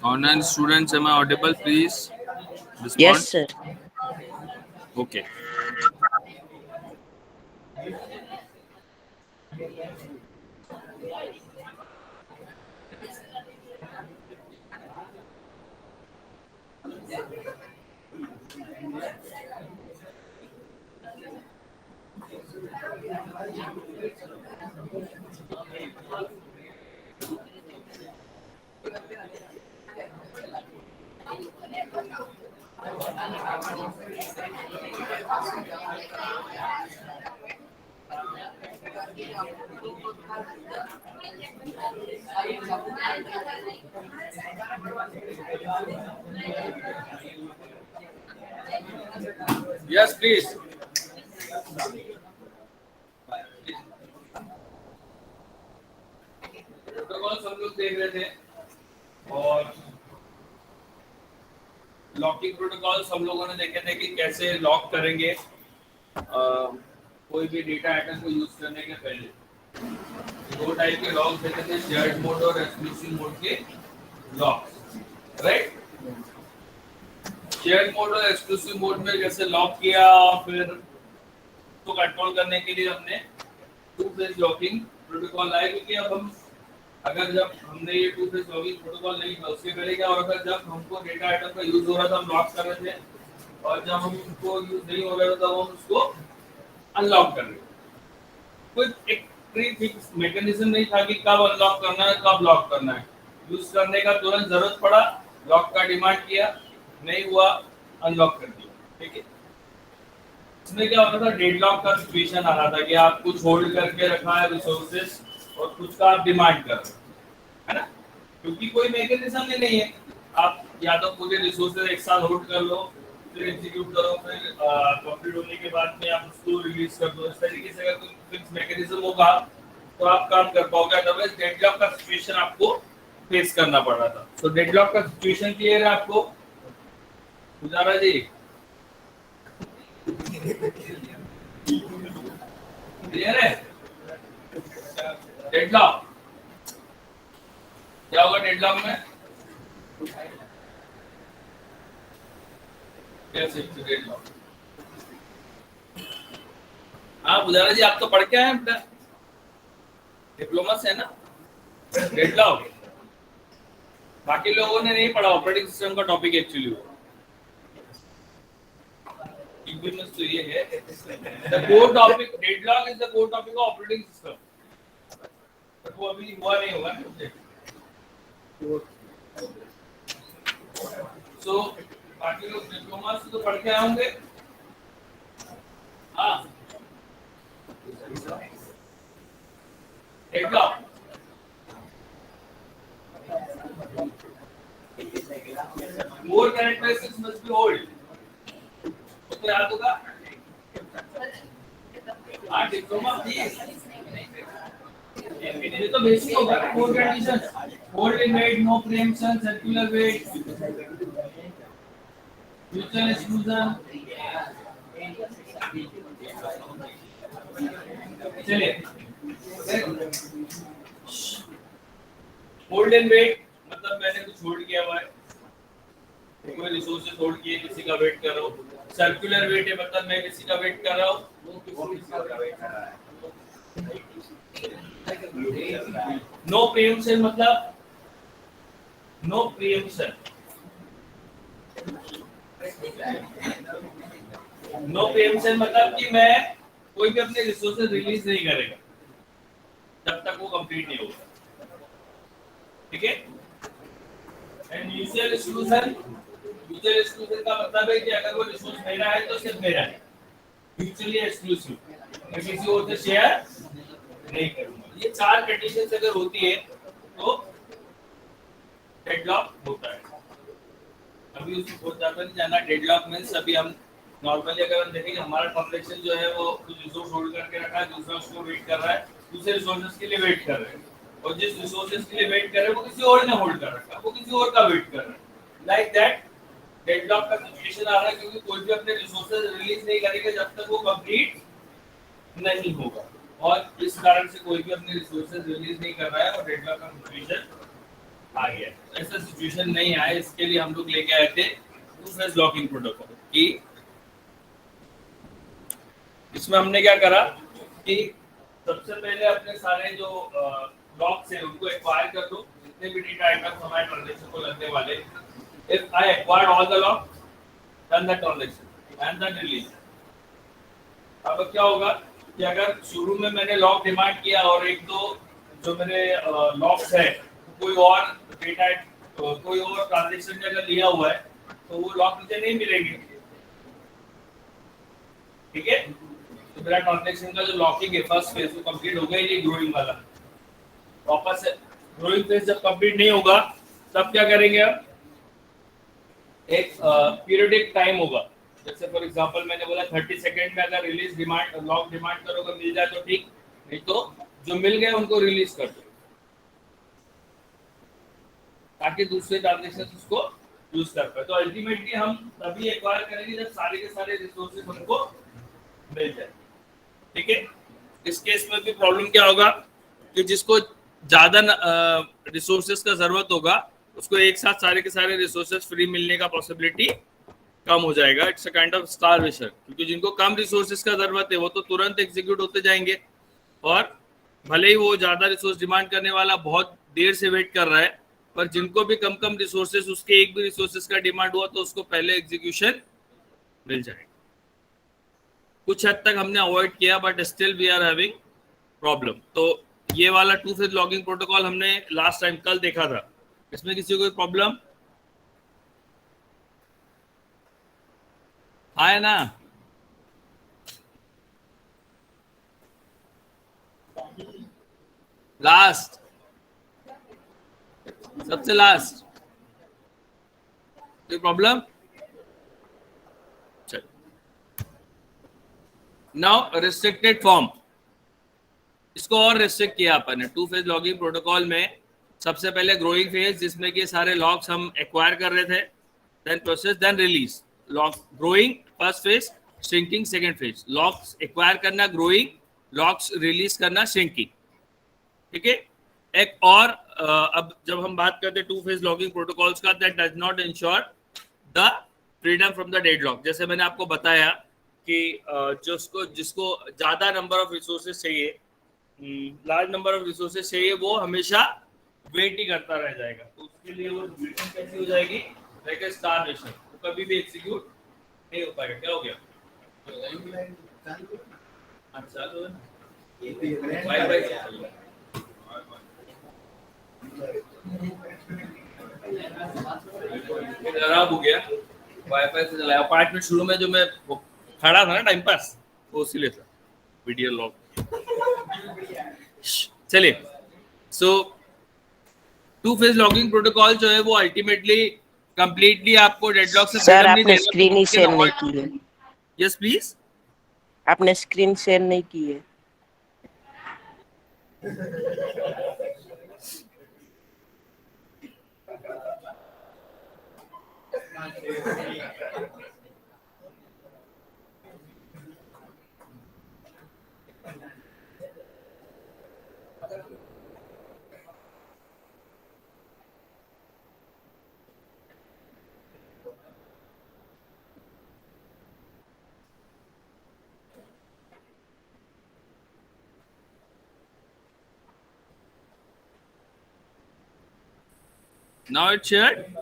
Online students, am I audible? Please Yes, respond. sir. Okay. Yes, please. Protocol सब लोग देख रहे थे और लॉकिंग प्रोटोकॉल सब लोगों ने देखे थे कि कैसे लॉक करेंगे कोई भी डेटा आइटम को यूज करने के पहले। दो टाइप के लॉक्स देखे थे, शेयर्ड मोड और एक्सक्लूसिव मोड के लॉक्स, राइट। शेयर्ड मोड और एक्सक्लूसिव मोड में जैसे लॉक किया, फिर तो कंट्रोल करने के लिए हमने टू फेज लॉकिंग प्रोटोकॉल लाया, क्योंकि अब हम अगर जब हमने ये टू फेज लॉकिंग प्रोटोकॉल नहीं था उसके पहले क्या हो रहा था, जब हमको डेटा आइटम का यूज हो रहा था हम लॉक कर रहे थे, और जब हम उसको यूज नहीं हो रहा था तब हम उसको अनलॉक कर रहे थे। कोई एक प्री फिक्स मैकेनिज्म नहीं था कि कब अनलॉक करना है कब लॉक करना है। यूज करने का तुरंत जरूरत पड़ा, लॉक का डिमांड किया, नहीं हुआ अनलॉक कर दिया, ठीक है। इसमें क्या होता था, डेडलॉक का सिचुएशन आ रहा था कि आप कुछ होल्ड करके रखा है रिसोर्सेज और कुछ का आप डिमांड कर रहे हैं, है ना, क्योंकि कोई मैकेनिज्म नहीं है। आप या तो पूरे रिसोर्सेज एक साथ होल्ड कर लो, फिर एग्जीक्यूट करो, फिर कंप्लीट होने के बाद में आप उसको रिलीज कर दो। इस तरीके से अगर कोई फिक्स मैकेनिज्म होगा तो आप काम कर पाओगे, अदरवाइज डेडलॉक का सिचुएशन आपको फेस करना पड़ रहा था। तो डेडलॉक का सिचुएशन क्लियर है आपको पुजारा जी? क्लियर है? डेडलॉक क्या होगा? डेडलॉक में कैसे डेडलॉक? हाँ पुजारा जी, आप तो पढ़ के आए हैं बेटा, डिप्लोमा से है ना। डेडलॉक बाकी लोगों ने नहीं पढ़ा, ऑपरेटिंग सिस्टम का टॉपिक एक्चुअली वो तो ये है। The core topic, deadlock is the core topic of operating system. but वो अभी हुआ नहीं होगा ना। So बाकी लोग डिप्लोमा से तो पढ़ के आए होंगे। हाँ deadlock core characteristics must be old, तो याद होगा। हाँ डिप्लोमा प्लीज, ये तो बेसिक होगा। Core condition, hold and wait, no preemption, circular wait, mutual exclusion. चलिए, होल्ड इन वेट मतलब मैंने कुछ होल्ड किया हुआ है, कोई रिसोर्सेज होल्ड किए, किसी का वेट कर रहा हूँ। सर्कुलर वेट है मतलब मैं किसी का वेट कर रहा हूँ, वो किसी का वेट कर रहा है। नो प्रीएम्पशन मतलब नो प्रीएम्पशन, नो प्रीएम्पशन मतलब कि मैं कोई भी अपने रिसोर्सेज रिलीज नहीं करेगा जब तक वो कंप्लीट नहीं होगा, ठीक है। And mutual exclusion, mutual exclusion का मतलब है कि अगर वो रिसोर्स मेरा है तो सिर्फ मेरा है, म्यूचुअली एक्सक्लूसिव, मैं किसी और से शेयर नहीं करूंगा। ये चार कंडीशंस अगर होती है तो डेडलॉक होता है। अभी उसको बहुत ज्यादा नहीं जाना। डेडलॉक मींस अभी हम नॉर्मली अगर हम देखेंगे हमारा ट्रांजैक्शन जो है वो कुछ रिसोर्स होल्ड करके रखा है, दूसरा उसको वेट कर रहा है, दूसरे रिसोर्सेज के लिए वेट कर रहे हैं, और जिस रिसोर्सेज के लिए वेट कर रहे हैं वो किसी और ने होल्ड कर रखा है, वो किसी और का वेट कर रहा है। लाइक दैट डेडलॉक का सिचुएशन आ रहा है क्योंकि कोई भी अपने रिसोर्सेज रिलीज नहीं करेगा जब तक वो कंप्लीट नहीं होगा, और इस कारण से कोई भी अपने रिसोर्सेज रिलीज नहीं कर रहा है और डेडलॉक का सिचुएशन आ गया। ऐसा सिचुएशन नहीं आया, इसके लिए हम लोग लेके आए थे टू फेज लॉकिंग प्रोटोकॉल कि इसमें हमने क्या करा कि सबसे पहले अपने सारे जो लॉक्स हैं उनको एक्वायर कर दो, जितने भी डेटा आइटम्स हमारे ट्रांजैक्शन को लगने वाले। If I acquired all the lock, done the transaction and then release. अब क्या होगा कि अगर शुरू में मैंने लॉक डिमांड किया और एक दो जो मेरे लॉक्स है कोई और डेटा कोई और ट्रांजैक्शन में अगर लिया हुआ है तो वो लॉक मुझे नहीं मिलेंगे, ठीक है। तो मेरा ट्रांजैक्शन का जो लॉकिंग है फर्स्ट फेज वो कंप्लीट हो गया, ये ग्रोइंग वाला। वापस से ग्रोइंग फेज जब कंप्लीट नहीं होगा तब क्या करेंगे हम, एक पीरियडिक टाइम होगा। जैसे फॉर एग्जांपल मैंने बोला 30 सेकंड में अगर रिलीज डिमांड लॉक डिमांड करोगे मिल जाए तो ठीक, नहीं तो जो मिल गए उनको रिलीज कर दो ताकि दूसरे ट्रांजैक्शन उसको यूज कर पाए। तो अल्टीमेटली हम तभी एक्वायर करेंगे जब सारे के सारे रिसोर्सेज हमको मिल जाए, ठीक है। इस केस में भी प्रॉब्लम क्या होगा कि जिसको ज्यादा रिसोर्सेज का जरूरत होगा उसको एक साथ सारे के सारे रिसोर्सेज फ्री मिलने का पॉसिबिलिटी कम हो जाएगा। It's a kind of starvation, क्योंकि जिनको कम रिसोर्सेज का जरूरत है वो तो तुरंत एग्जीक्यूट होते जाएंगे, और भले ही वो ज्यादा रिसोर्स डिमांड करने वाला बहुत देर से वेट कर रहा है, पर जिनको भी कम कम रिसोर्सेज उसके एक भी रिसोर्सेज का डिमांड हुआ तो उसको पहले एग्जीक्यूशन मिल जाएगा। कुछ हद तक हमने अवॉइड किया but still we are having problem. तो ये वाला टू फेज लॉगिंग प्रोटोकॉल हमने लास्ट टाइम कल देखा था, इसमें किसी को कोई प्रॉब्लम आया ना? लास्ट, सबसे लास्ट कोई प्रॉब्लम? चल, नाउ रिस्ट्रिक्टेड फॉर्म, इसको और रिस्ट्रिक्ट किया अपन ने टू फेज लॉगिंग प्रोटोकॉल में। सबसे पहले ग्रोइंग फेज जिसमें कि सारे लॉक्स हम एक्वायर कर रहे थे, then process, then release. Lock growing first phase, shrinking second phase. Locks acquire करना ग्रोइंग, लॉक्स रिलीज करना श्रिंकिंग, ठीक है। एक और अब जब हम बात करते हैं टू फेज लॉगिंग प्रोटोकॉल्स का, that does not ensure the freedom from the deadlock. जैसे मैंने आपको बताया कि जिसको ज्यादा नंबर ऑफ रिसोर्सेज चाहिए, लार्ज नंबर ऑफ रिसोर्सेज चाहिए, वो हमेशा वेट ही करता रह जाएगा। तो उसके लिए वो वेटिंग कैसी हो जाएगी, लाइक अ स्टारवेशन, वो कभी भी एग्जीक्यूट नहीं हो पाएगा। क्या हो गया? अच्छा तो वाईफाई से चल रहा है, खराब हो गया, वाईफाई से चलाया। 5 मिनट शुरू में जो मैं खड़ा था ना टाइम पास, वो इसीलिए था वीडियो लॉग। चलिए, सो टू फेज लॉगिंग प्रोटोकॉल जो है वो अल्टीमेटली कंप्लीटली आपको डेडलॉक से सर आपने स्क्रीन ही शेयर नहीं की है। यस प्लीज, आपने स्क्रीन शेयर नहीं की है। now it's shared.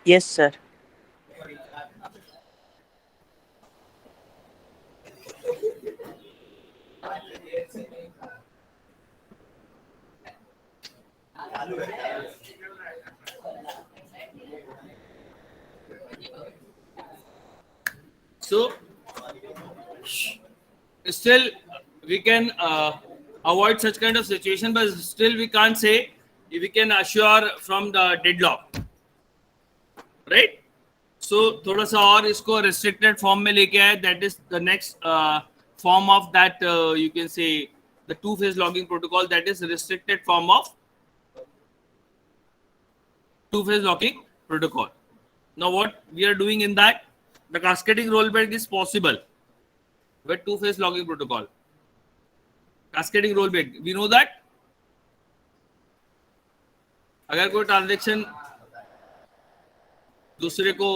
Yes sir. So still we can avoid such kind of situation, but still we can't say we can assure from the deadlock, right? So थोड़ा सा और इसको restricted form में लेके आए, that is the next form of that you can say the two phase logging protocol, that is restricted form of two phase logging protocol. Now what we are doing in that, the cascading rollback is possible with two-phase logging protocol. Cascading rollback, we know that अगर कोई transaction दूसरे को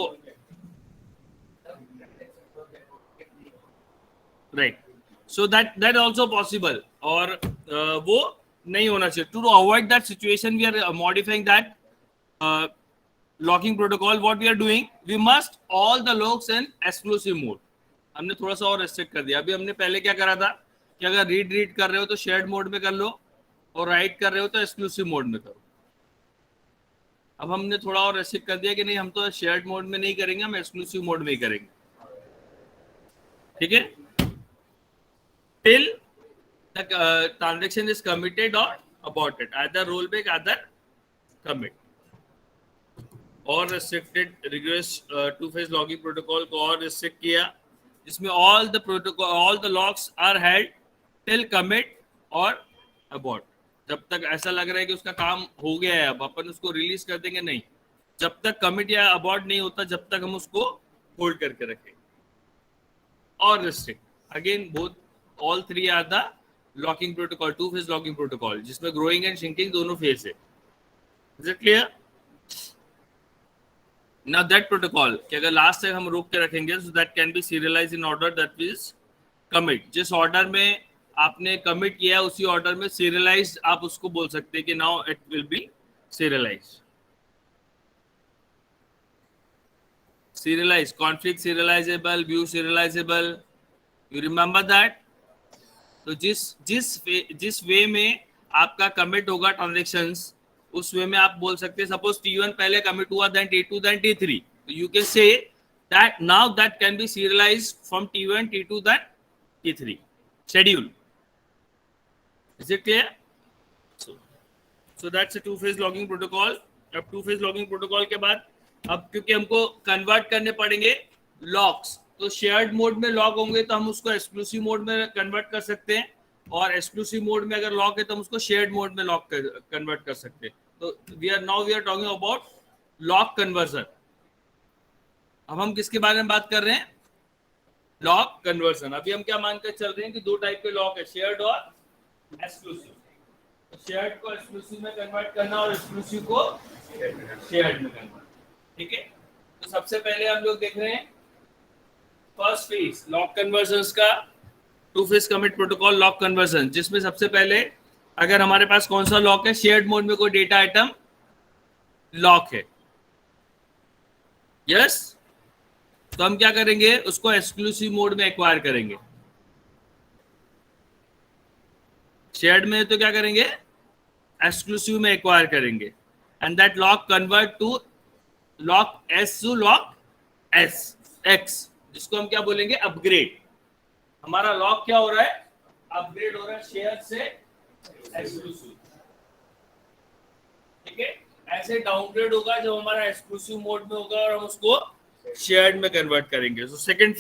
right, so that also possible, और वो नहीं होना चाहिए. To avoid that situation we are modifying that locking protocol. What we are doing, we must all the locks in exclusive mode. हमने थोड़ा सा और रेस्ट्रिक्ट कर दिया. अभी हमने पहले क्या करा था कि अगर रीड कर रहे हो तो शेयर्ड मोड में कर लो, और राइट कर रहे हो तो एक्सक्लूसिव मोड में करो. अब हमने थोड़ा और रेस्ट्रिक्ट कर दिया कि नहीं, हम तो शेयर्ड मोड में नहीं करेंगे, हम एक्सक्लूसिव मोड में ही करेंगे. ठीक है, till the transaction is committed or aborted, either rollback, either commit. और restricted rigorous two-phase logging protocol को और restrict किया, जिसमें all the logs are held till commit or abort. जब तक ऐसा लग रहा है कि उसका काम हो गया है, अब अपन उसको रिलीज कर देंगे नहीं. जब तक कमिट या अबॉर्ट नहीं होता, जब तक हम उसको होल्ड करके रखेंगे. और restrict, again both all three are the locking protocol, two phase locking protocol, जिसमें growing and shrinking दोनों phase है. Is it clear? Now that protocol कि अगर last time हम रोक के रखेंगे, so that can be serialized in order that is commit. जिस order में आपने commit किया, उसी order में serialized आप उसको बोल सकते हैं कि now it will be serialized. Serialized, conflict serializable, view serializable. You remember that? तो जिस वे में आपका कमिट होगा ट्रांजैक्शंस, उस वे में आप बोल सकते हैं सपोज T1 पहले कमिट हुआ, देन T2, देन T3, तो you can say that now that can be serialised from T1, T2, then T3 schedule. Is it clear? So that's a two phase locking protocol. अब two phase locking protocol के बाद अब क्योंकि हमको convert करने पड़ेंगे locks, तो shared mode में लॉक होंगे तो हम उसको एक्सक्लूसिव मोड में कन्वर्ट कर सकते हैं, और एक्सक्लूसिव मोड में अगर लॉक है तो हम उसको शेयर्ड मोड में लॉक कन्वर्ट कर सकते हैं. तो we are talking about lock conversion. अब हम किसके बारे में बात कर रहे हैं? Lock conversion. अभी हम क्या मानकर चल रहे हैं कि दो टाइप के लॉक है, शेयर्ड और एक्सक्लूसिव. तो शेयर्ड को एक्सक्लूसिव में कन्वर्ट करना और एक्सक्लूसिव को शेयर्ड में कन्वर्ट. ठीक है, तो सबसे पहले हम लोग देख रहे हैं फर्स्ट फेज लॉक कन्वर्जन्स का, two phase commit protocol lock conversion, जिसमें सबसे पहले अगर हमारे पास कौन सा लॉक है, शेयर्ड मोड में कोई डेटा आइटम लॉक है, यस, तो हम क्या करेंगे, उसको एक्सक्लूसिव मोड में एक्वायर करेंगे. शेयर्ड में तो क्या करेंगे, एक्सक्लूसिव में एक्वायर करेंगे, and that lock convert to lock S to lock S X, जिसको हम क्या बोलेंगे, अपग्रेड. हमारा लॉक क्या हो रहा है, अपग्रेड हो रहा है शेयर से एक्सक्लूसिव. ठीक है, ऐसे डाउनग्रेड होगा जब हमारा एक्सक्लूसिव मोड में होगा और हम उसको शेयर्ड में कन्वर्ट करेंगे. तो सेकंड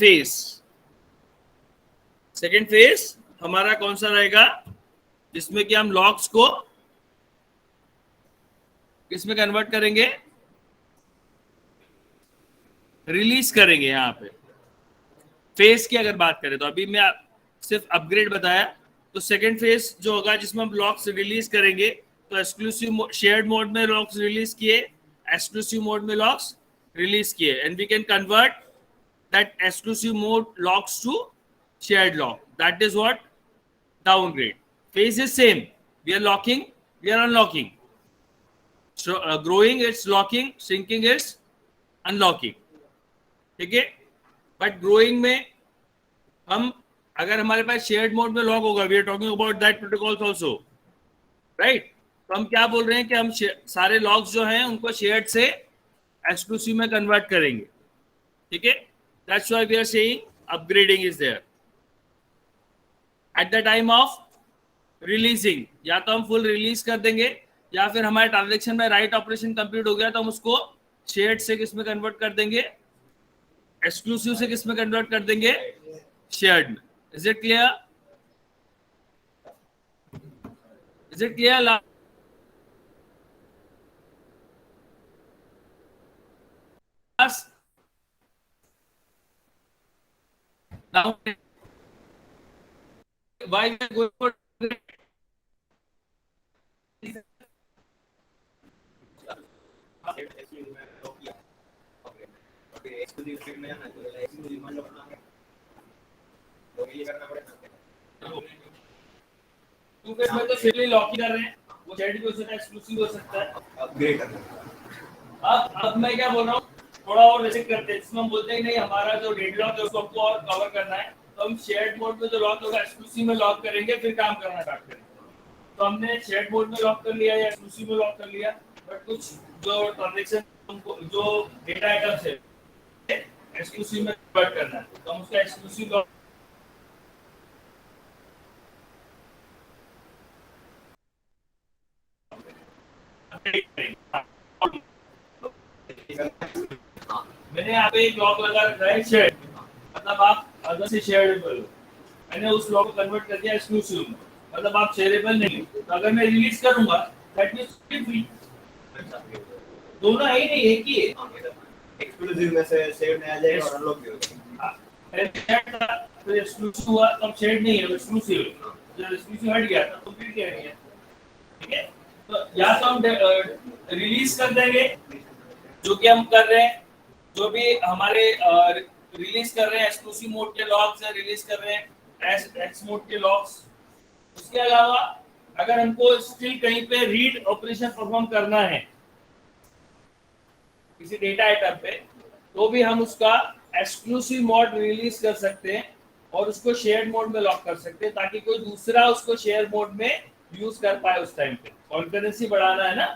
फेज हमारा कौन सा रहेगा, जिसमें कि हम लॉक्स को किसमें कन्वर्ट करेंगे, रिलीज करेंगे. यहाँ पे फेज की अगर बात करें तो अभी मैं सिर्फ अपग्रेड बताया, तो सेकंड फेज जो होगा जिसमें हम लॉक्स रिलीज करेंगे, तो एक्सक्लूसिव शेयर्ड मोड में लॉक्स रिलीज किए, एक्सक्लूसिव मोड में लॉक्स रिलीज किए, and we can convert that exclusive mode locks to shared lock. That is what downgrade. Phase is same. We are locking, we are unlocking. So growing it's locking, shrinking it's unlocking. ठीक है, but growing में हम अगर हमारे पास shared mode में lock होगा, we are talking about that protocols also, right. तो हम क्या बोल रहे हैं कि हम सारे लॉक्स जो हैं उनको शेयर्ड से एक्सक्लूसिव में कन्वर्ट करेंगे. ठीक है, that's why we are saying upgrading is there. At the time of releasing, या तो हम फुल रिलीज कर देंगे, या फिर हमारे ट्रांजेक्शन में राइट ऑपरेशन कंप्लीट हो गया तो हम उसको शेयर्ड से किस में कन्वर्ट कर देंगे, एक्सक्लूसिव से किस में कन्वर्ट कर देंगे, शेयर्ड में. Is it clear? Is it clear? now why we are going for two phase में तो सिर्फ लॉक ही कर रहे हैं, वो शेड भी हो सकता है, एक्सक्लूसिव हो सकता है, अपग्रेड करना। अब मैं क्या बोल रहा हूँ, थोड़ा और बेसिक करते हैं, जिसमें हम बोलते हैं नहीं हमारा जो डेडलॉक है उसको हमको और कवर करना है, तो हम शेयर्ड मोड में जो लॉक होगा एक्सक्लूसिव में लॉक करेंगे, फिर काम करना स्टार्ट करेंगे। तो हमने शेयर्ड मोड में लॉक कर लिया या एक्सक्लूसिव में लॉक कर लिया, बट कुछ जो ट्रांजैक्शन जो डेटा आइटम्स है एक्सक्लूसिव में कन्वर्ट करना है, तो हम उसका एक्सक्लूसिव लॉक मैंने यहाँ पे एक लॉक लगा रखा है शेयर, मतलब आप अगर से शेयरेबल हो, मैंने उस लॉक को कन्वर्ट कर दिया एक्सक्लूसिव में, मतलब आप शेयरेबल नहीं, तो अगर मैं रिलीज करूंगा दैट मींस फ्री, दोनों है ही नहीं, एक ही है, एक्सक्लूसिव में से शेयर नहीं आ जाएगा और अनलॉक भी होगा। तो एक्सक्लूसिव हुआ तो अब शेयर नहीं है, एक्सक्लूसिव है, जब एक्सक्लूसिव हट गया तो फिर क्या है, ठीक है। तो या तो हम रिलीज कर देंगे, जो कि हम कर रहे हैं, जो भी हमारे रिलीज कर रहे हैं एक्सक्लूसिव मोड के लॉग्स है, रिलीज कर रहे हैं एक्स मोड के लॉग्स। उसके अलावा अगर हमको स्टिल कहीं पे रीड ऑपरेशन परफॉर्म करना है किसी डेटा आइटम पे, तो भी हम उसका एक्सक्लूसिव मोड रिलीज कर सकते हैं और उसको शेयर्ड मोड में लॉक कर सकते हैं, ताकि कोई दूसरा उसको शेयर मोड में यूज कर पाए उस टाइम पे। कॉन्करेंसी बढ़ाना है ना,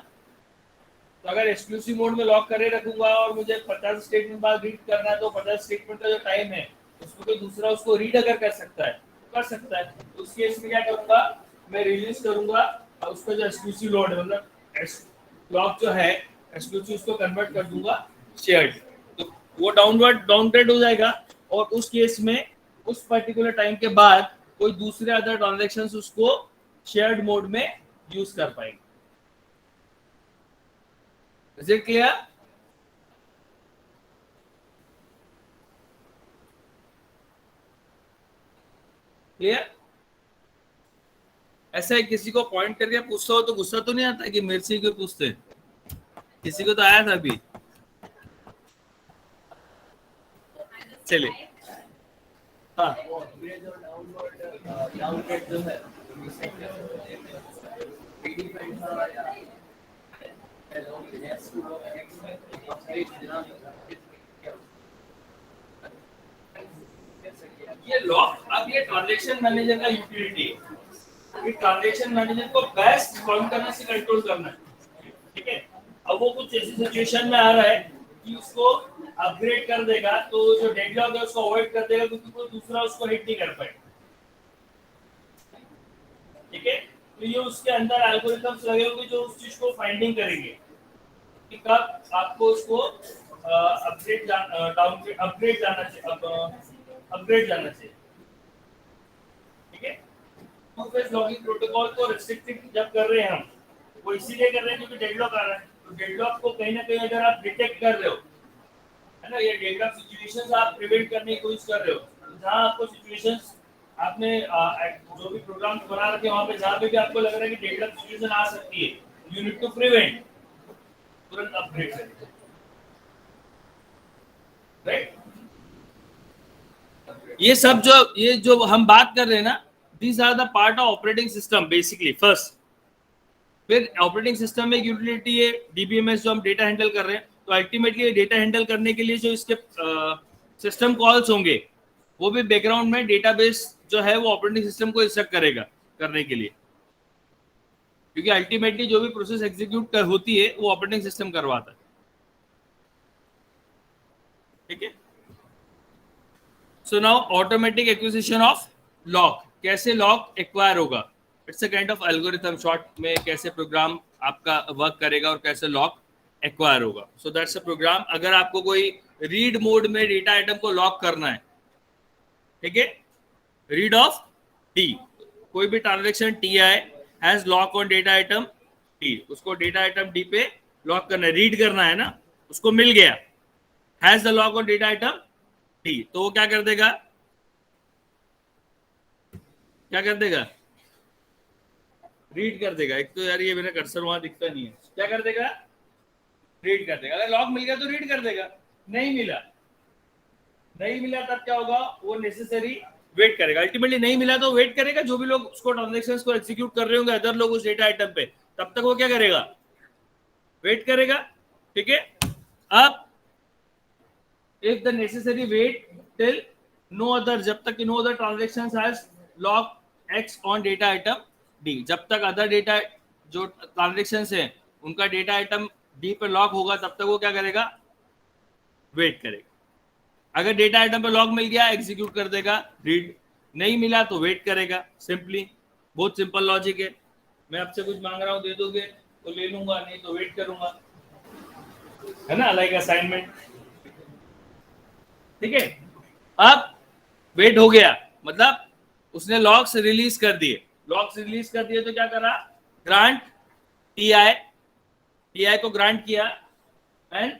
तो अगर एक्सक्लूसिव मोड में लॉक करे रखूंगा और मुझे 50 स्टेटमेंट बाद रीड करना है, तो 50 स्टेटमेंट का जो टाइम है उसको कोई दूसरा उसको रीड अगर कर सकता है तो कर सकता है। तो उस केस में क्या करूंगा, मैं रिलीज करूंगा और उसका जो एक्सक्लूसिव लोड है, मतलब लॉक जो है एक्सक्लूसिव, उसको कन्वर्ट कर दूंगा शेयर्ड, तो वो डाउनग्रेड हो जाएगा, और उस केस में उस पर्टिकुलर टाइम के बाद कोई दूसरे अदर ट्रांजैक्शंस उसको शेयर्ड मोड में यूज कर पाएंगे। Is it clear? Clear? ऐसा है, किसी को पॉइंट करके पूछता हो तो गुस्सा तो नहीं आता कि मेरे से क्यों पूछते, किसी को तो आया था अभी। चलिए, हाँ, ये लॉक, अब ये ट्रांजैक्शन मैनेजर का यूटिलिटी, ये ट्रांजैक्शन मैनेजर को बेस्ट कॉन्करेंसी कंट्रोल करना है, ठीक है। अब वो कुछ ऐसी सिचुएशन में आ रहा है कि उसको अपग्रेड कर देगा, तो जो डेडलॉक है उसको अवॉइड कर देगा, क्योंकि कोई दूसरा उसको हिट नहीं कर पाएगा, ठीक है। तो ये उसके अंदर एल्गोरिथम्स लगे होंगे जो उस चीज को फाइंडिंग करेंगे कि कब आपको उसको अपग्रेड जाना चाहिए, ठीक है। टू फेज लॉगिंग प्रोटोकॉल को रिस्ट्रिक्टेड जब कर रहे हैं हम, वो इसीलिए कर रहे हैं क्योंकि डेडलॉक आ रहा है, तो डेडलॉक को कहीं ना कहीं अगर आप डिटेक्ट कर रहे हो, है ना, ये डेडलॉक सिचुएशंस आप प्रिवेंट करने की कोशिश कर रहे हो, जहां आपको सिचुएशंस आपने जो भी प्रोग्राम बना रखे वहां पे जहां पे भी आपको लग रहा है कि डेडलॉक सिचुएशन आ सकती है, यू नीड टू प्रिवेंट, तुरंत अपग्रेड करें, राइट। ये जो हम बात कर रहे हैं ना, these are the part of operating system basically first। फिर ऑपरेटिंग सिस्टम में एक यूटिलिटी है डीबीएमएस, जो हम डेटा हैंडल कर रहे हैं, तो अल्टीमेटली डेटा हैंडल करने के लिए जो इसके सिस्टम कॉल्स होंगे, वो भी बैकग्राउंड में डेटाबेस जो है वो ऑपरेटिंग सिस्टम को इंस्ट्रक्ट करेगा करने के लिए, क्योंकि अल्टीमेटली जो भी प्रोसेस एग्जीक्यूट होती है वो ऑपरेटिंग सिस्टम करवाता है, ठीक है। So now automatic acquisition of lock, कैसे लॉक एक्वायर होगा, it's a kind of algorithm, short में कैसे प्रोग्राम आपका वर्क करेगा और कैसे लॉक एक्वायर होगा। So that's a program. अगर आपको कोई रीड मोड में डेटा आइटम को लॉक करना है, ठीक है, रीड ऑफ डी, कोई भी transaction T I has lock on data item D, उसको डेटा आइटम डी पे लॉक करना है, रीड करना है ना, उसको मिल गया, has the lock on data item D, तो वो क्या कर देगा, क्या कर देगा, रीड कर देगा। एक तो यार ये मेरा कर्सर वहां दिखता नहीं है, क्या कर देगा, रीड कर देगा। अगर लॉक मिल गया तो रीड कर देगा, नहीं मिला, नहीं मिला तब क्या होगा, वो नेसेसरी वेट करेगा। अल्टीमेटली नहीं मिला तो वेट करेगा, जो भी लोग उसको ट्रांजैक्शंस को एग्जीक्यूट कर रहे होंगे अदर लोग उस डेटा आइटम पे, तब तक वो क्या करेगा, वेट करेगा। ठीक है, अब if the necessary wait till no other, जब तक no other transactions has log X on data item D, जब तक अदर डेटा जो ट्रांजेक्शंस हैं उनका डेटा आइटम D पे लॉक होगा तब तक वो क्या करेगा, वेट करेगा। अगर डेटा आइटम पे लॉक मिल गया एग्जीक्यूट कर देगा, रीड नहीं मिला तो वेट करेगा। सिंपली, बहुत सिंपल लॉजिक है। मैं आपसे कुछ मांग रहा हूँ, दे दोगे तो ले लूंगा, नहीं तो वेट करूंगा, है ना, लाइक असाइनमेंट। ठीक है, अब वेट हो गया, मतलब उसने लॉक्स रिलीज कर दिए, लॉक्स रिलीज कर दिए तो क्या करा, ग्रांट टीआई को ग्रांट किया and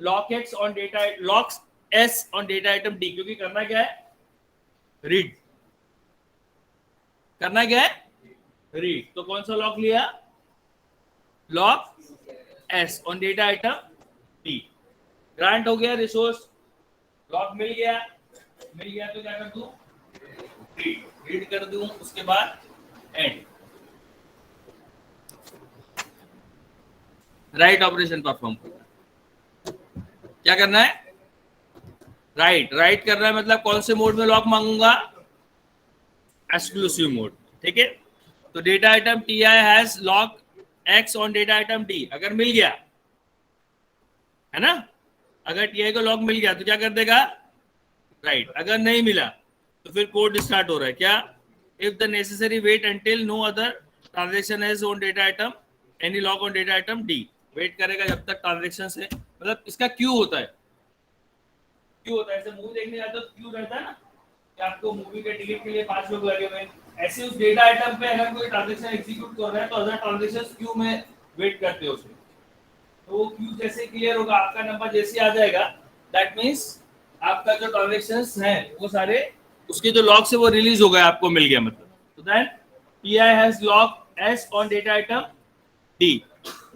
lock x on data, locks S on data item D, क्योंकि करना क्या है, रीड, करना क्या है, रीड। तो कौन सा लॉक लिया, lock S on data item D, grant हो गया रिसोर्स, लॉक मिल गया तो क्या कर दूं, रीड कर दूं, उसके बाद एंड, राइट ऑपरेशन परफॉर्म करना। क्या करना है, राइट करना है, मतलब कौन से मोड में लॉक मांगूंगा, एक्सक्लूसिव मोड। ठीक है, तो data item T I has lock x on data item D, अगर मिल गया है ना, अगर टीआई को लॉक मिल गया तो क्या कर देगा, राइट। अगर नहीं मिला तो फिर कोड स्टार्ट हो रहा है, क्या, if the necessary wait until no other transaction has on data item any lock on data item D, wait करेगा जब तक ट्रांजैक्शन है, मतलब इसका क्यू होता है, क्यू होता है। ऐसे मूवी देखने जाते हो क्यू रहता है ना, कि आपको मूवी के टिकट के लिए 5 लोग लगे हुए हैं, ऐसे उस डेटा आइटम पे अगर कोई ट्रांजैक्शन एग्जीक्यूट कर रहा है तो अदर ट्रांजैक्शंस क्यू में वेट करते हो उसमें, तो वो क्यू जैसे क्लियर होगा, आपका नंबर जैसे आ जाएगा, दैट मींस आपका जो ट्रांजैक्शंस हैं वो सारे उसके जो लॉक से वो रिलीज हो गए, आपको मिल गया मतलब। तो then TI has lock S on data item D.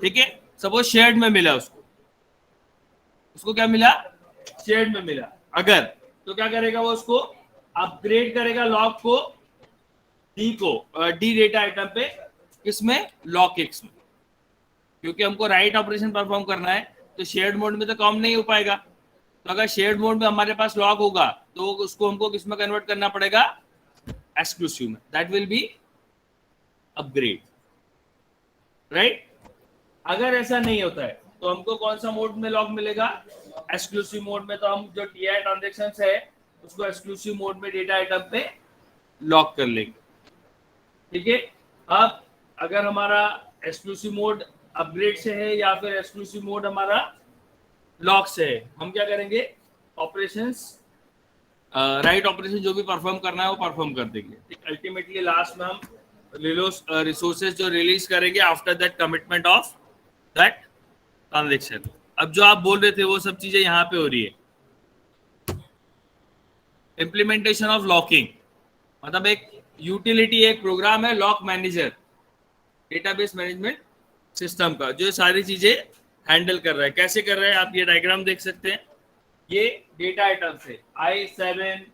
ठीक है, सपोज शेयर्ड में मिला उसको क्या मिला, शेयर्ड में मिला, अगर तो क्या करेगा वो, उसको अपग्रेड करेगा लॉक को डी डेटा आइटम पे, किसमें, लॉक एक्स में, क्योंकि हमको राइट ऑपरेशन परफॉर्म करना है, तो शेयर्ड मोड में तो काम नहीं हो पाएगा। तो अगर शेयर्ड मोड में हमारे पास लॉक होगा तो उसको हमको किस में कन्वर्ट करना पड़ेगा, एक्सक्लूसिव में, that will be upgrade, right. अगर ऐसा नहीं होता है तो हमको कौन सा मोड में लॉक मिलेगा, एक्सक्लूसिव मोड में। तो हम जो टीआई ट्रांजैक्शंस है उसको एक्सक्लूसिव मोड में डेटा आइटम पे लॉक कर लेंगे। ठीक है, अब अगर हमारा एक्सक्लूसिव मोड अपग्रेड से है या फिर एक्सक्लूसिव मोड हमारा लॉक से है, हम क्या करेंगे, ऑपरेशंस, राइट ऑपरेशन जो भी परफॉर्म करना है वो परफॉर्म कर देंगे। अल्टीमेटली लास्ट में हम रिसोर्सेज जो रिलीज करेंगे after that commitment of that transaction. अब जो आप बोल रहे थे वो सब चीजें यहाँ पे हो रही है। इम्प्लीमेंटेशन ऑफ लॉकिंग, मतलब एक यूटिलिटी, एक प्रोग्राम है lock manager, database management system का, जो सारी चीजें हैंडल कर रहा है। कैसे कर रहा है, आप ये डायग्राम देख सकते हैं। ये डेटा आइटम्स है I7,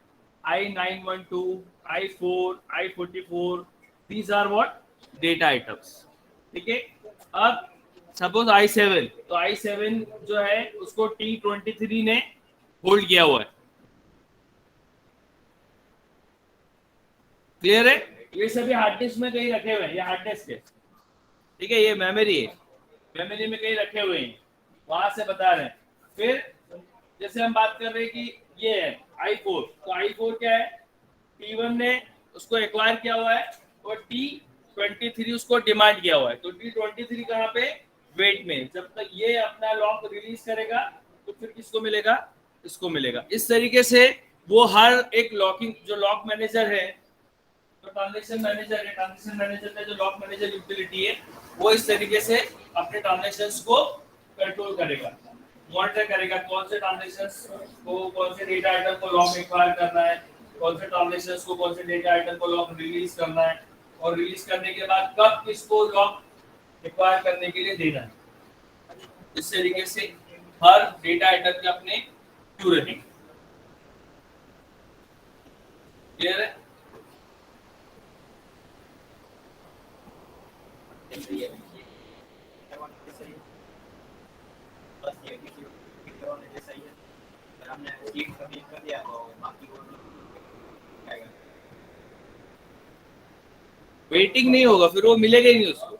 I912, I4, I44, these are what data items. ठीक है, अब सपोज I7, तो I7 जो है उसको T23 ने होल्ड किया हुआ है, क्लियर है। ये सभी हार्ड डिस्क में कहीं रखे हुए हैं, ये हार्ड डिस्क है, ठीक है, ये मेमोरी है, मेमोरी में कहीं रखे हुए हैं, वहां से बता रहे हैं। फिर जैसे हम बात कर रहे हैं कि ये है I4, तो I4 क्या है, T1 ने उसको एक्वायर किया हुआ है और T23 उसको डिमांड किया हुआ है। तो T23 कहाँ पे, वेट में, जब तक ये अपना लॉक रिलीज करेगा तो फिर किसको मिलेगा, इसको मिलेगा। इस तरीके से वो हर एक लॉकिंग, जो लॉक मैनेजर है, जो ट्रांजैक्शन मैनेजर है, ट्रांजैक्शन मैनेजर का जो लॉक मैनेजर यूटिलिटी है, वो इस तरीके से अपने ट्रांजैक्शंस को कंट्रोल करेगा। मॉनिटर करेगा कौन से ट्रांजैक्शंस को, कौन से डेटा आइटम को लॉक एक्वायर करना है, कौन से ट्रांजैक्शंस को, कौन से डेटा आइटम को लॉक रिलीज करना है, और रिलीज करने के बाद कब किसको लॉक एक्वायर करने के लिए देना है। इस तरीके से हर डेटा आइटम के अपने क्यू रहेंगे। क्लियर है? वेटिंग नहीं होगा, फिर वो मिलेगा ही नहीं उसको।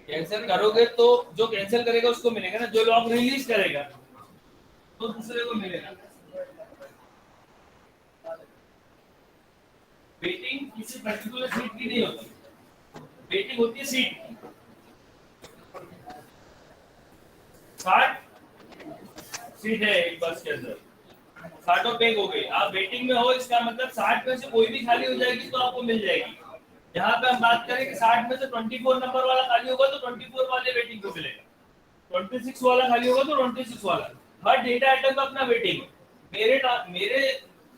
कैंसिल करोगे तो जो कैंसिल करेगा उसको मिलेगा ना, जो लॉक रिलीज करेगा तो दूसरे को मिलेगा। वेटिंग किसी पर्टिकुलर सीट की नहीं होती, वेटिंग होती है सीट की। 60 सीट है एक बस के अंदर, 60 पैक हो गई, आप वेटिंग में हो, इसका मतलब 60 में से कोई भी खाली हो जाएगी तो आपको मिल जाएगी। यहाँ पे हम बात करें कि 60 में से 24 नंबर वाला खाली होगा तो 24 वाले वेटिंग को मिलेगा, 26 वाला खाली होगा तो 26 वाला। हर डेटा आइटम का अपना वेटिंग है। मेरे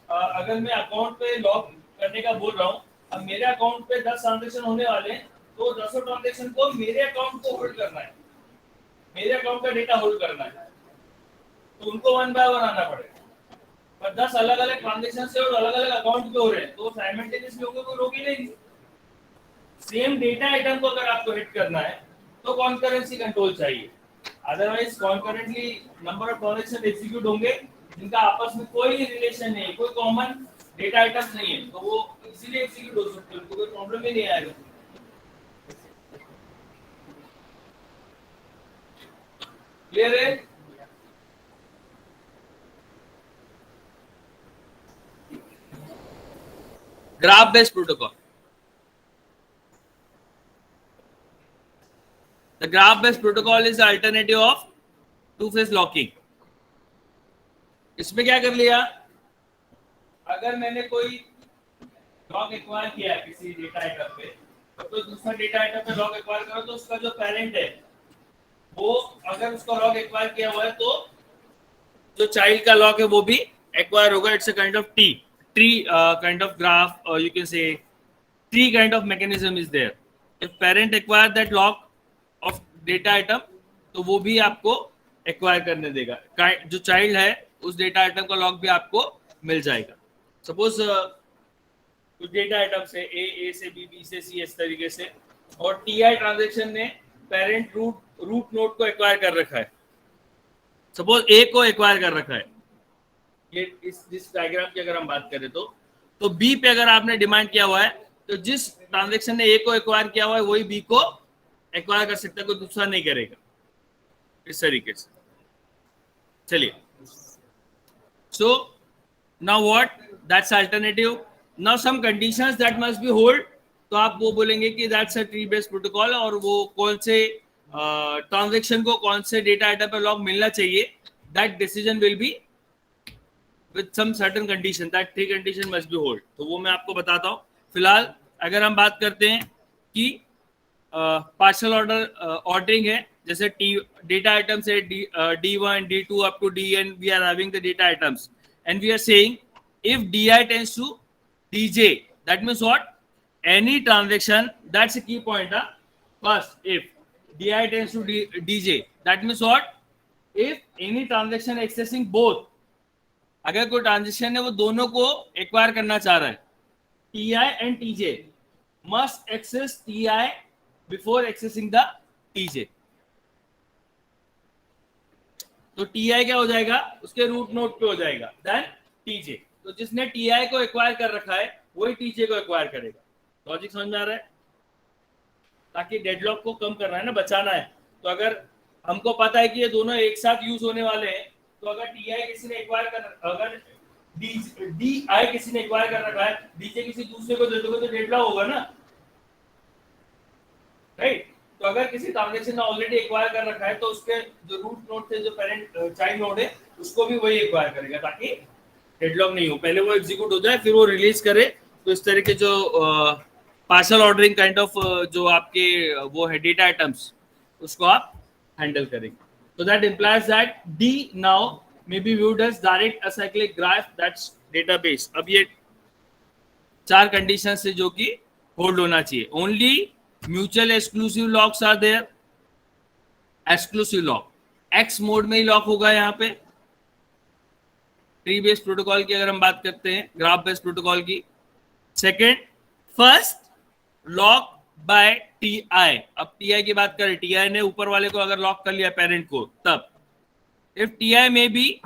अगर मैं अकाउंट पे लॉक करने का बोल रहा हूँ, अब मेरे अकाउंट पे 10 ट्रांजेक्शन होने वाले हैं, तो 10 ट्रांजेक्शन को मेरे अकाउंट को होल्ड करना है, मेरे अकाउंट का डेटा होल्ड करना है, तो उनको 1 बाय 1 आना पड़ेगा। पर 10 अलग अलग ट्रांजेक्शन से और अलग अलग अकाउंट पे हो रहे हैं, तो साइमल्टेनियसली होंगे, कोई रोक ही नहीं। सेम डेटा आइटम को अगर आपको हिट करना है तो कॉन्करेंसी कंट्रोल चाहिए, otherwise concurrently number of transaction execute होंगे जिनका आपस में कोई रिलेशन नहीं है, कोई कॉमन डेटा आइटम्स नहीं है, तो वो इजीली एग्जीक्यूट हो सकते हैं, कोई प्रॉब्लम ही नहीं आएगा। क्लियर है? Graph based protocol. The graph-based protocol is the alternative of two-phase locking. इसमें क्या कर लिया, अगर मैंने कोई लॉक एक्वायर किया किसी डेटा आइटम पे, तो दूसरा डेटा आइटम पे लॉक एक्वायर करो तो उसका जो पेरेंट है वो अगर उसका लॉक एक्वायर किया हुआ है तो जो चाइल्ड का लॉक है वो भी एक्वायर होगा। It's a kind of tree kind of graph, और you can say tree kind of mechanism is there. If parent acquire that lock of data item तो वो भी आपको एक्वायर करने देगा, जो चाइल्ड है उस डेटा आइटम का लॉक भी आपको मिल जाएगा। सपोज कुछ डेटा आइटम से ए से बी से सी इस तरीके से, और टीआई ट्रांजैक्शन ने पेरेंट रूट नोड को एक्वायर कर रखा है, सपोज ए को एक्वायर कर रखा है, ये इस डायग्राम की अगर हम बात करें तो बी पे अगर आपने डिमांड किया हुआ है तो जिस ट्रांजैक्शन ने ए को एक्वायर किया हुआ है वही बी को एक्वायर कर सकता है, कोई दूसरा नहीं करेगा, इस तरीके से। चलिए, so now what, that's alternative. Now some conditions that must be hold, तो आप वो बोलेंगे कि that's a tree based protocol, और वो कौन से ट्रांजैक्शन को कौन से डेटा आइटम पर लॉक मिलना चाहिए, that decision will be with some certain condition, that three condition must be hold. तो वो मैं आपको बताता हूँ। फिलहाल अगर हम बात करते हैं कि पार्शियल ऑर्डरिंग है, जैसे डेटा आइटम्स है D1, D2 up to DN, we are having the data items and we are saying if DI tends to DJ, that means what? Any transaction, that's a key point. First, if DI tends to DJ, that means what? If any transaction accessing both, अगर कोई transaction है वो दोनों को acquire करना चाह रहा है, TI and TJ must access TI before accessing the TJ, तो TI क्या हो जाएगा, उसके रूट नोड पे हो जाएगा, देन TJ। तो जिसने TI को एक्वायर कर रखा है वही TJ को एक्वायर करेगा। लॉजिक समझ में आ रहा है? ताकि डेडलॉक को कम करना है ना, बचाना है। तो अगर हमको पता है कि ये दोनों एक साथ यूज होने वाले हैं, तो अगर TI किसी ने एक्वायर कर, अगर DI किसी ने एक्वायर कर रखा है, DJ किसी दूसरे को दे दोगे तो डेडलॉक होगा ना, राइट? तो अगर किसी ट्रांजैक्शन ने ऑलरेडी एक्वायर कर रखा है तो उसके जो रूट नोड से जो पेरेंट चाइल्ड नोड है उसको भी वही एक्वायर करेगा, ताकि डेडलॉक नहीं हो, पहले वो एग्जीक्यूट हो जाए फिर वो रिलीज करे। तो इस तरह के जो पार्शियल ऑर्डरिंग काइंड ऑफ जो आपके वो है डेटा आइटम्स, उसको आप हैंडल करेंगे. So that implies that D now may be viewed as direct acyclic graph, that's database. अब ये चार कंडीशन से जो कि होल्ड होना चाहिए. Only mutual exclusive locks are there. Exclusive lock X mode में ही लॉक होगा. यहाँ पे ट्री बेस्ड प्रोटोकॉल की अगर हम बात करते हैं, ग्राफ बेस्ड प्रोटोकॉल की. Second, first lock bye TI. अब टीआई की बात करें, टीआई ने ऊपर वाले को अगर लॉक कर लिया पेरेंट को, तब इफ टीआई में be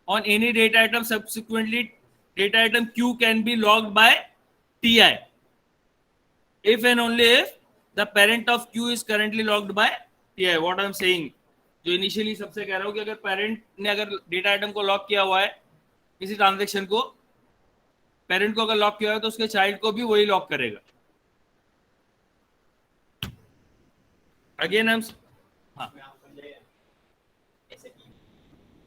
on any data item subsequently data item Q can be logged by TI if and only if the parent of Q is currently logged by TI. What I am saying, जो initially सबसे कह रहा हूँ कि अगर parent ने अगर data item को लॉक किया हुआ है, किसी ट्रांजेक्शन को, पेरेंट को अगर लॉक किया हुआ है तो उसके चाइल्ड को भी वही लॉक करेगा. अगेन हम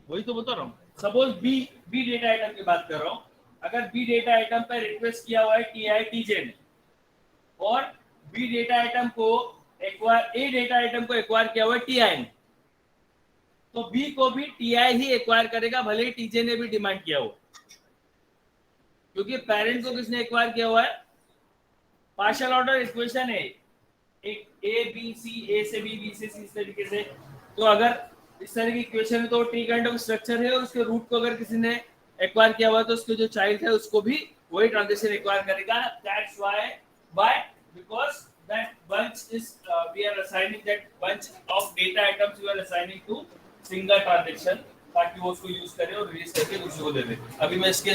वही तो बता रहा हूँ. सपोज बी डेटा आइटम की बात कर रहा हूँ. अगर बी डेटा आइटम पर रिक्वेस्ट किया हुआ है टीआई टीजे ने, और बी डेटा आइटम को एक्वायर, ए डेटा आइटम को एक्वायर किया हुआ है टीआई ने, तो बी को भी टीआई ही एक्वायर करेगा, भले ही टीजे ने भी डिमांड किया हो. क्योंकि पेरेंट को किसने एक्वायर किया हुआ है? पार्शियल ऑर्डर इक्वेशन है, एक ए बी सी, ए से बी, बी से सी, इस तरीके से. तो अगर इस तरह की इक्वेशन है तो ट्री काइंड ऑफ स्ट्रक्चर है, और उसके रूट को अगर किसी ने एक्वायर किया हुआ है तो उसके जो चाइल्ड है उसको भी वही ट्रांजेक्शन एक्वायर करेगा. That's why because that bunch is we are assigning that bunch of data items we are assigning to single transaction, ताकि वो उसको यूज करे और रिलीज करके दूसरे को दे दे. अभी मैं इसके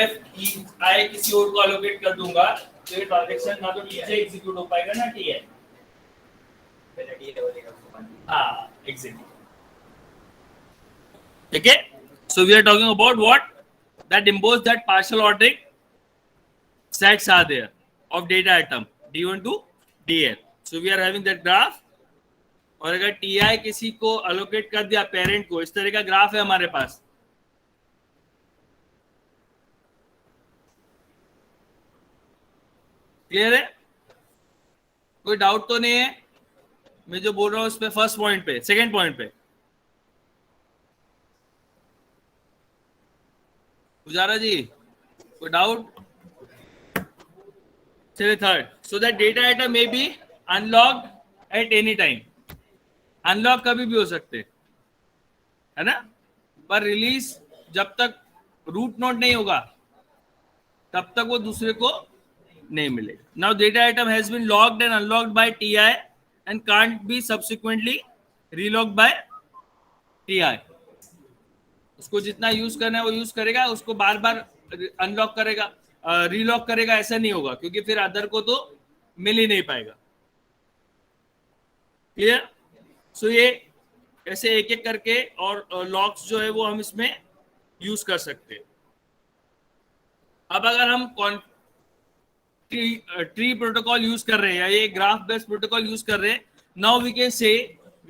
एफ ई आई किसी और को एलोकेट कर दूंगा तो ये ट्रांजेक्शन ना तो टीजे एग्जीक्यूट हो पाएगा ना टीए. पहले टीए बोलेगा. हां एग्जैक्टली. ठीक है. So we are talking about what? That impose that partial ordering sets are there of data item D1 to DL. So we are having that graph. और अगर TI किसी को allocate कर दिया पेरेंट को, इस तरह का ग्राफ है हमारे पास. क्लियर है? कोई डाउट तो नहीं है मैं जो बोल रहा हूं उस पे? फर्स्ट पॉइंट पे, सेकेंड पॉइंट पे पुजारा जी कोई डाउट? चलिए third. So that data item may be unlocked at any time. Unlock कभी भी हो सकते है ना, पर रिलीज जब तक रूट नोड नहीं होगा तब तक वो दूसरे को नहीं मिलेगा. Now data item has been locked and unlocked by TI and can't be subsequently relocked by TI. उसको जितना यूज करना है वो यूज करेगा, उसको बार बार अनलॉक करेगा, रीलॉक करेगा, ऐसा नहीं होगा, क्योंकि फिर अदर को तो मिल ही नहीं पाएगा. क्लियर? सो ये ऐसे एक एक करके और लॉक्स जो है वो हम इसमें यूज कर सकते हैं. अब अगर हम ट्री प्रोटोकॉल यूज कर रहे हैं या ये ग्राफ बेस्ड प्रोटोकॉल यूज कर रहे हैं, now we can say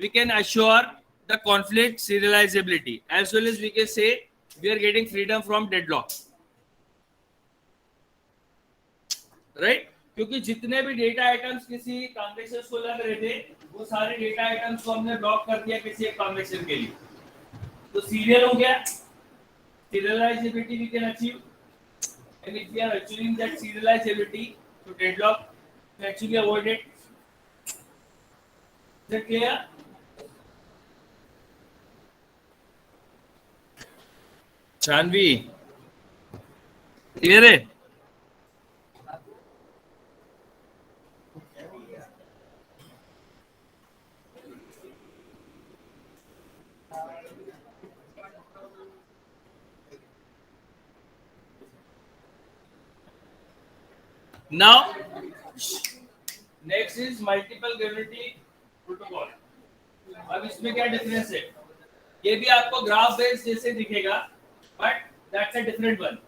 we can assure the conflict serializability as well as we can say we are getting freedom from deadlock, right? क्योंकि जितने भी डेटा आइटम्स किसी ट्रांजैक्शन को लग रहे थे वो सारे डेटा आइटम्स को हमने ब्लॉक कर दिया किसी एक ट्रांजैक्शन के लिए, तो सीरियल हो गया. serializability we can achieve, and if we are achieving that serializability to deadlock we actually avoid it. Is that clear? Shanvi clear है? Now, next is multiple guarantee protocol. अब इसमें क्या डिफरेंस है? ये भी आपको ग्राफ बेस्ड जैसे दिखेगा, but that's a different one.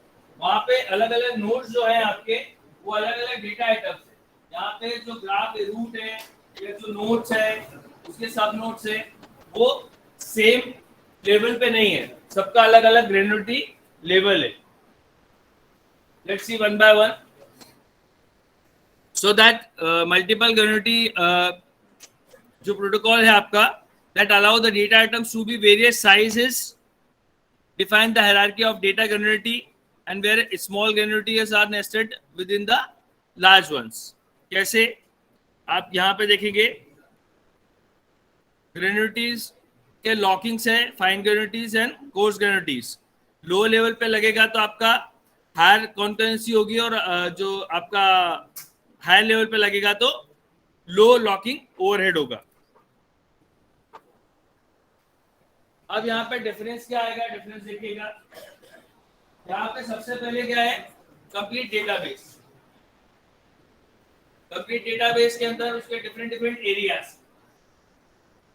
वहां पे अलग अलग नोड्स जो है आपके वो अलग अलग डेटा आइटम्स है. यहाँ पे जो ग्राफ रूट है या जो नोड्स है उसके सब नोड्स है वो सेम लेवल पे नहीं है, सबका अलग अलग ग्रेनुलरिटी लेवल है. Let's see one by one. So that multiple granularity जो प्रोटोकॉल है आपका, that allow the data items to be various sizes, define the hierarchy of data granularity, and where small granularities are nested within the large ones. कैसे? आप यहाँ पे देखेंगे ग्रेनुलरिटीज के lockings है, fine granularities and coarse granularities. Low level पे लगेगा तो आपका हायर कॉन्करेंसी होगी, और जो आपका हायर लेवल पे लगेगा तो लो लॉकिंग ओवरहेड होगा. अब यहाँ पे डिफरेंस क्या आएगा? डिफरेंस देखिएगा, यहाँ पे सबसे पहले क्या है? Complete database. कंप्लीट डेटाबेस के अंदर उसके डिफरेंट डिफरेंट एरियाज,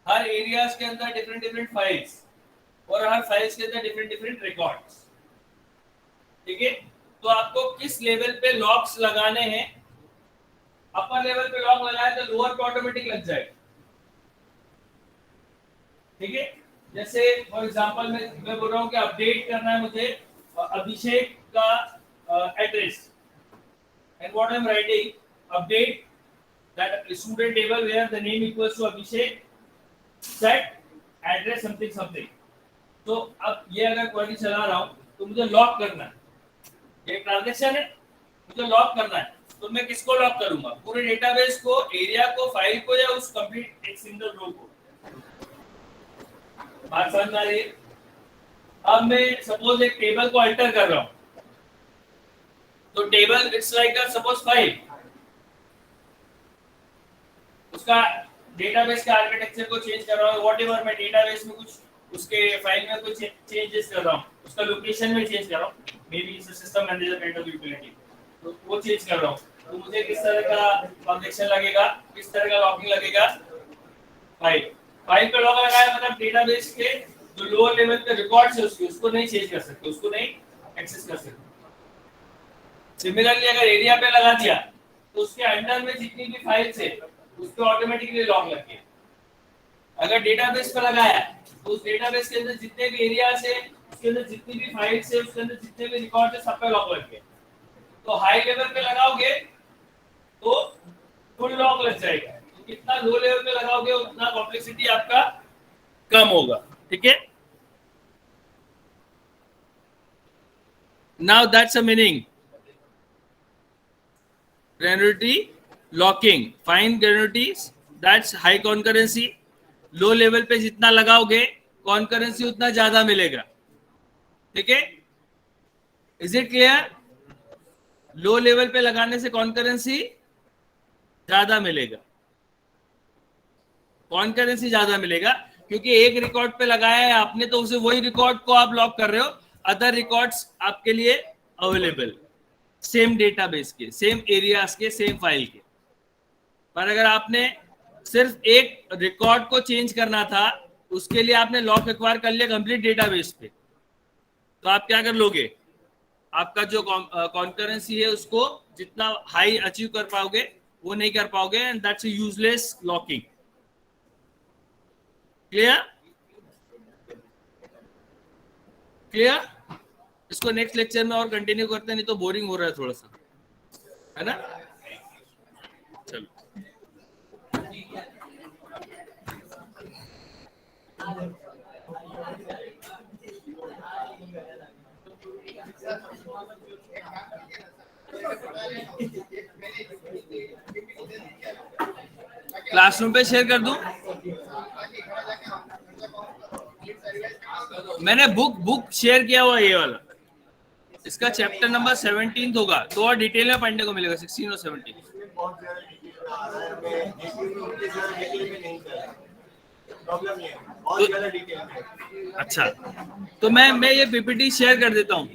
हर एरियाज के अंदर डिफरेंट डिफरेंट फाइल्स, और हर फाइल्स के अंदर डिफरेंट डिफरेंट रिकॉर्ड्स. ठीक है, तो आपको किस लेवल पे लॉक्स लगाने हैं? अपर लेवल पे लॉक लगाए तो लोअर पे ऑटोमेटिक लग जाएगा. ठीक है, जैसे फॉर एग्जांपल मैं बोल रहा हूँ कि अपडेट करना है मुझे अभिषेक का address, and what I am writing, update that student table where the name equals to Abhishek set address something something. तो अब ये अगर क्वेरी चला रहा हूँ तो मुझे लॉक करना है, ये ट्रांजैक्शन है, मुझे लॉक करना है. तो मैं किसको लॉक करूंगा? पूरे डेटाबेस को, एरिया को, फाइल को, या उस कंप्लीट एक सिंगल रो को? बात समझ आ रही है? अब मैं सपोज एक टेबल को अल्टर कर रहा हूं, तो table it's like suppose file, उसका डेटाबेस के आर्किटेक्चर को चेंज कर रहा हूं, व्हाटएवर मैं डेटाबेस में कुछ उसके फाइल में कुछ चेंजेस कर रहा हूं, उसका लोकेशन में चेंज कर रहा हूं, may be it's system manager kind of utility, तो वो चेंज कर रहा हूं. तो मुझे किस तरह का ट्रांजैक्शन लगेगा, किस तरह का लॉकिंग लगेगा? फाइल पे लॉक लगाया मतलब डेटाबेस के जो लोअर लेवल पे रिकॉर्ड्स है उसको नहीं चेंज कर सकते, उसको नहीं एक्सेस कर सकते. सिमिलरली अगर एरिया पे लगा दिया तो उसके अंडर में जितनी भी फाइल्स है उसको ऑटोमेटिकली लॉक लग गया. अगर डेटाबेस पे लगाया तो उस डेटाबेस के अंदर जितने भी एरियाज है, उसके अंदर जितनी भी फाइल्स है, उसके अंदर जितने भी रिकॉर्ड है, सब पे लॉक लग गया. तो हाई लेवल पे लगाओगे तो फुल लॉक लग जाएगा. कितना लो लेवल पे लगाओगे उतना कॉम्प्लेक्सिटी आपका कम होगा. ठीक है, now that's a meaning. granularity locking, fine granularities, that's high concurrency. Low level पे जितना लगाओगे कॉन्करेंसी उतना ज्यादा मिलेगा. ठीक है, is it clear? Low level पे लगाने से कॉन्करेंसी ज्यादा मिलेगा, कॉन्करेंसी ज्यादा मिलेगा, क्योंकि एक रिकॉर्ड पे लगाया है आपने तो उसे वही रिकॉर्ड को आप लॉक कर रहे हो, अदर रिकॉर्ड्स आपके लिए अवेलेबल, सेम डेटाबेस के, सेम एरियाज के, सेम फाइल के. पर अगर आपने सिर्फ एक रिकॉर्ड को चेंज करना था, उसके लिए आपने लॉक एक्वायर कर लिया कंप्लीट डेटाबेस पे, तो आप क्या कर लोगे? आपका जो कॉन्करेंसी है उसको जितना हाई अचीव कर पाओगे वो नहीं कर पाओगे, and that's a useless locking. Clear? Clear? इसको नेक्स्ट लेक्चर में और कंटिन्यू करते हैं, नहीं तो बोरिंग हो रहा है थोड़ा सा, है ना? चलो, क्लासरूम पे शेयर कर दूं? मैंने बुक शेयर किया हुआ ये वाला, इसका चैप्टर नंबर 17 होगा, तो और डिटेल में पढ़ने को मिलेगा 16 और 17. अच्छा, तो मैं ये पीपीटी शेयर कर देता हूँ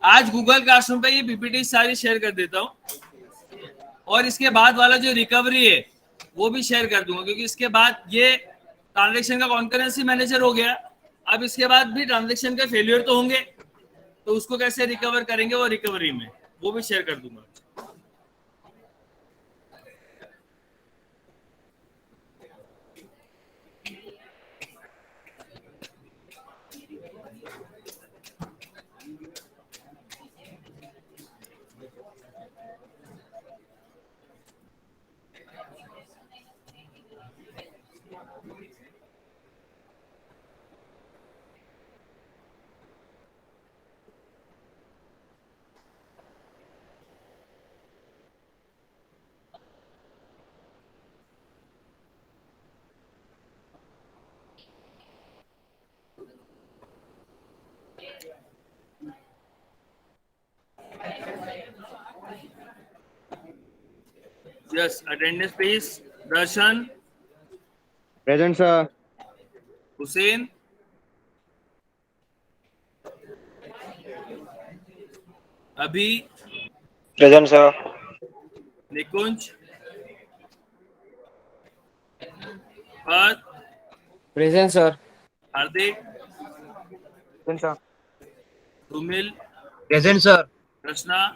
आज गूगल क्लासरूम पे, ये पीपीटी सारी शेयर कर देता हूँ, और इसके बाद वाला जो रिकवरी है वो भी शेयर कर दूंगा, क्योंकि इसके बाद ये ट्रांजैक्शन का कॉन्करेंसी मैनेजर हो गया. अब इसके बाद भी ट्रांजैक्शन के फेलियर तो होंगे, तो उसको कैसे रिकवर करेंगे वो रिकवरी में, वो भी शेयर कर दूंगा. Yes, attendance please. Darshan, Present, sir. Hussein, Abhi, Present, sir. Nikunj, Parth, Present, sir. Hardik, Present, sir. Dhumil, Present, sir. Krishna,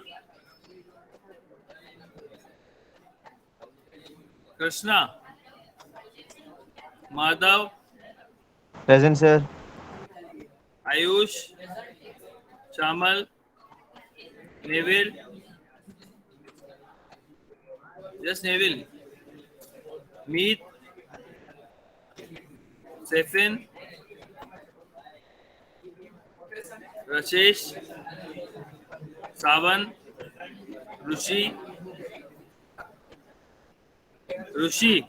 Krishna, Madhav, Present, sir. Ayush, Shamal, Neville, yes, Neville, Meet, Sefin, Rashesh, Savan, Rushi, Rushi,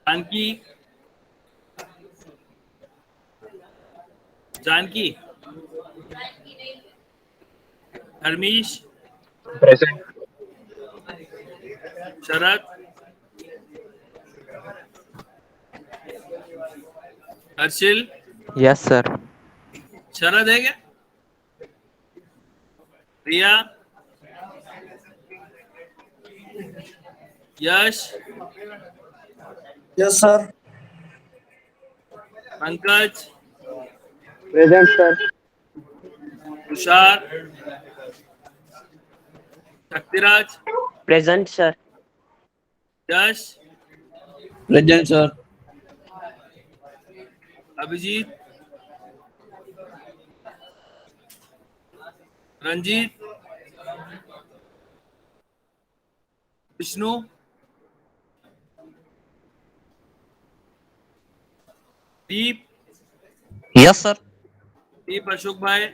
Janki, Janki, Harmish, Present. Sharat, Harshil, Yes, sir. शरद है क्या? रिया, यश, Yes, sir. Pankaj, Present, sir. Tushar, Shaktiraj, Present, sir. यश, Present, sir. Abhijit, Ranjit, Vishnu, दीप, Yes, sir. दीप अशोक भाई,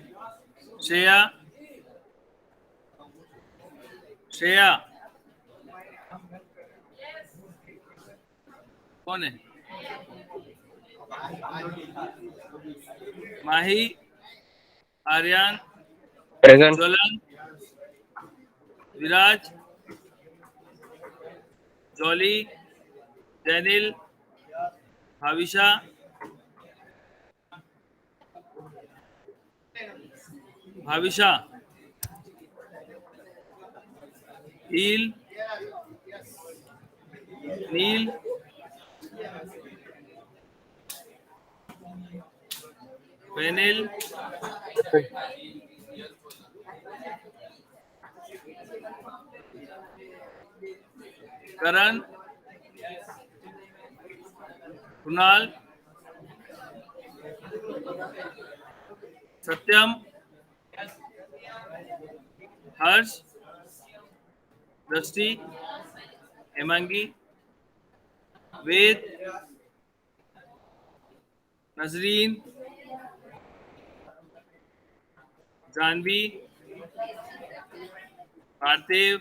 श्रेया, श्रेया कौन है? माही, Aryan, Present. ज्वलन, विराज, jolly, Jainil, Bhavisha, Bhavisha, heal, नील, पेनिल, करण, कुणाल, सत्यम, हर्ष, दृष्टि, हेमांगी, वेद, नजरीन, जानवी, पार्थिव,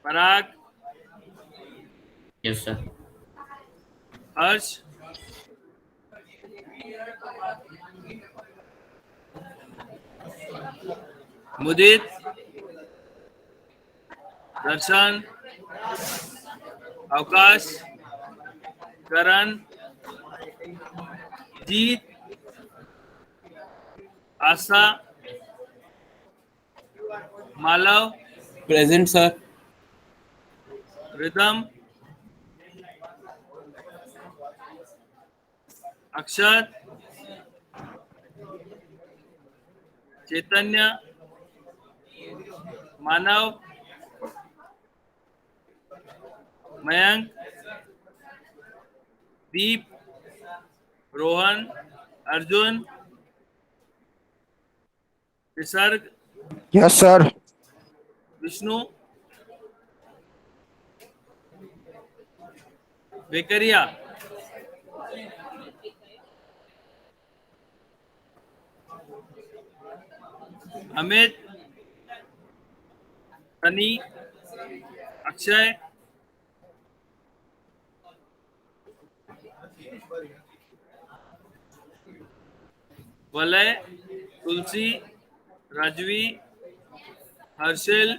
पराग, Yes, sir. हर्ष, मुदित, दर्शन, अवकाश, करण, जीत, आशा, Malav, Present, sir. Rhythm, अक्षत, चैतन्य, मानव, मयंक, दीप, रोहन, अर्जुन, विसर्ग, Yes, sir. Vishnu, Vekariya, Amit, Sunny, Akshay, वलय, तुलसी, राजवी, हर्षल,